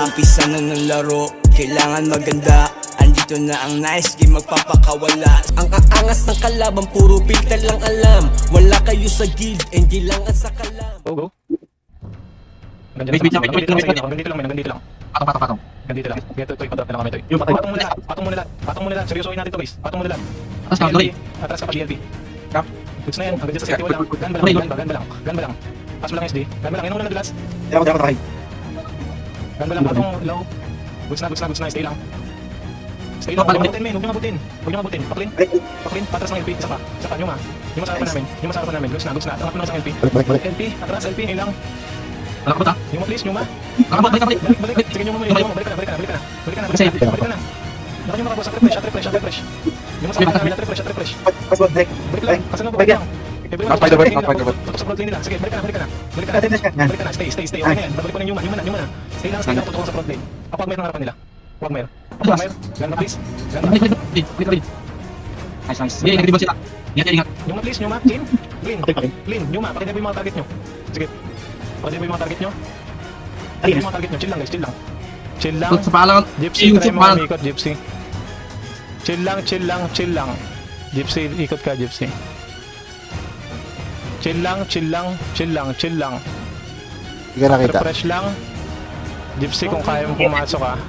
Umpisa na ng laro, kailangan maganda. Andito na ang nice game, magpapakawala. Ang aangas ng kalaban, puro filter lang alam. Wala kayo sa guild, NG lang ang sa kalam. Go. Wait lang. Ganito lang. Patong. Ganito lang. Ganito, ito, ipadrop na lang kami ito. Yung patay. Patong muna lahat. Seryosohin natin ito, guys. Patong muna lahat. Atras ka, Loy. Atras ka pa, DLB. Kap. Goods na yan. Hanggang dyan sa safety wall lang. Gan ba lang. Pass mo lang SD. Gan ba lang. Yan muna nadulas. Ako takay. Gan ba lang. Patong low. Goods na. Stay lang. Huwag nyo mabutin. Paklin. Patras ng LP. Isa pa. Yung masarapan namin. Goods na. Angat mo na sa LP. LP. Atras LP. Ilang. Nakapot ah. Yung please. Yung ma. Balik. Sige nyo mo. Balik ka na. Naka nyo makaboss. At-refresh. Yung masarapan namin. At-refresh. Balik lang. Kasan lang po. Tutok sa front lane nila. Sige, balik ka na. Stay. Okay na yan. Babalik ko na yung Yuma. Stay lang. Tutok sa front lane. Ako, Wagmer ng harapan nila. Wagmer. Ganda please. Nice. Sige, nag-rebound sila. Ingat. Yuma please. Clean. Yuma. Pakita mo yung mga target nyo. Sige. Pakita mo yung mga target nyo. Chill lang guys. Chill lang. Sa palang. Gypsy, try mo umikot, Gypsy. Chill lang. Gypsy, ikot ka, Gypsy. Chill lang. Hindi ka nakita. Refresh lang. Gypsy, kung kaya mo pumasok ka.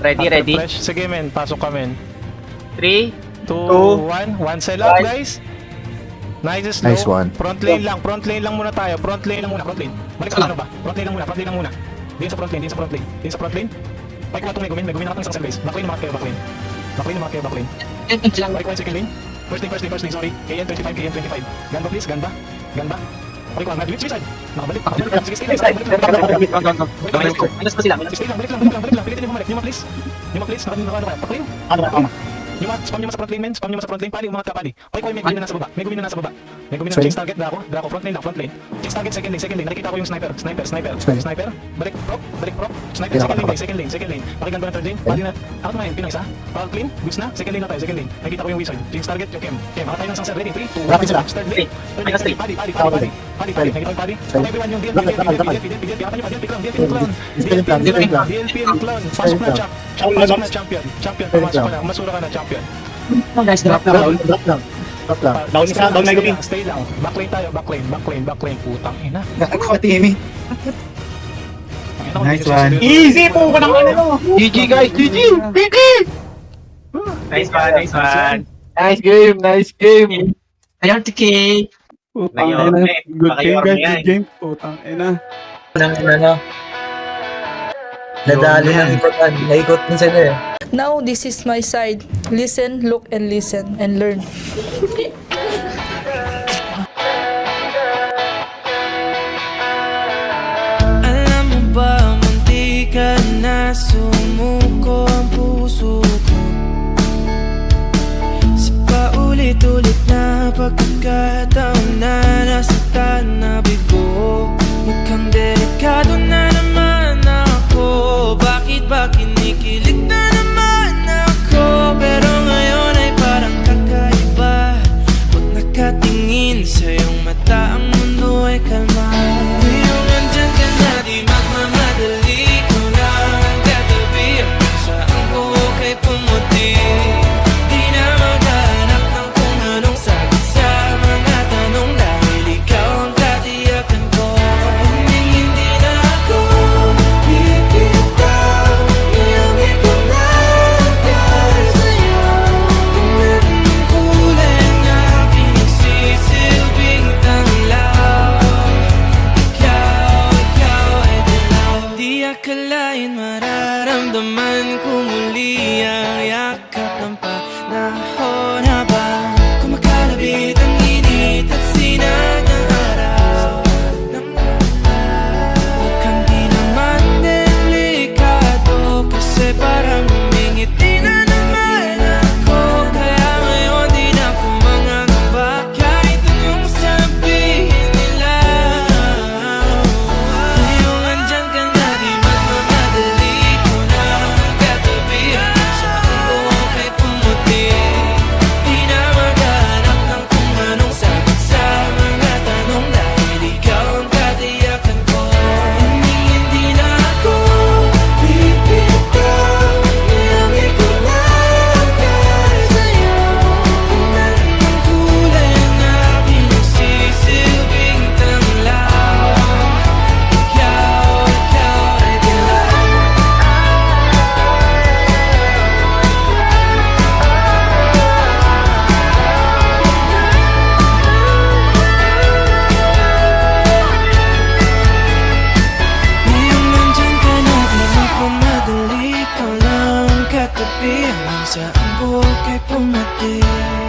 Ready? Refresh. Sige men, pasok ka men. 3, 2, 1. One cell up guys. Nice one. Front lane lang muna tayo. Front lane. Balik ka ba? Front lane lang muna. Din sa front lane. Pag ko may gumin na isang cell guys. Back lane na mark kayo. Balik ko yung second lane. First lane, sorry. KN25. Gun ba please? Gun ba? Balik ko, mag-glitch side. Nakabalik. Sige, stay lang. Alas pa sila. Stay lang. Pilitin yung bumalik. Yung please. Naka paklin. Spam nyo sa front lane. Pali, umangat ka, pali. Okay ko, may gumin na nasa baba. Chase target, Draco. Front lane. Chase target, second lane. Nakikita ko yung sniper. Balik prop. Sniper, second lane. Pakigan ba ng third lane? Pali na. Out na yun, pinang isa. Pakal clean, goods na. Second lane na tayo. Nakikita ko yung wizard. Chase target, yung Kem. Maka tayo ng sunset. Ready, 3, 2, 1. Third lane. Pali. Nakikita ko yung pali. Okay, everyone yung DLP and clown. Pasok na champion. Masura ka na champion. Guys, drop lang. Down na gabi. Stay lang. Backlane tayo. Backlane. Putang ina. Ako Timmy. Nice one. Easy po ka ng ano. GG guys, GG. Nice one. Nice game. Ayan, tiki. Good game. Putang ina. Nadali ng ikotan. Naikot din sila eh. Now this is my side. Listen, look, and learn. Alam mo ba, munti ka na sumuko ang puso ko sa paulit-ulit na pagkakataon na nasaktan na bigo. Mukhang delikado na naman ako. Bakit ba kinikilig na naman ako? Pero ngayon ay parang kakaiba. Pag nakatingin sa iyong mata, ang mundo ay kalma. Ngayong nandyan ka na, di magmamadali. Ikaw na ang katabi. Saan ko kay pumuti. Di na maghanap ng kung anong sagot sa mga tanong. Dahil ikaw ang katiyakan ko. Hindi na ako bibitaw. Iyong ikaw na dahil sa'yo. Kung anong kulay ang aking nagsisilbing tanglaw. Ikaw ay dilaw. Di akalain mararamdaman ko muli ang yakap ng panahon habang kumakalabit ang init at sinag ng araw. Mukhang di naman delikado kasi parang humingiti na naman ako. Kaya ngayon di na ako mangangamba kahit anong sabihin nila. Ngayong andyan ka na, di magmamadali. Ikaw na ang katabi. Saan ko Sadya ang buhok ay pumating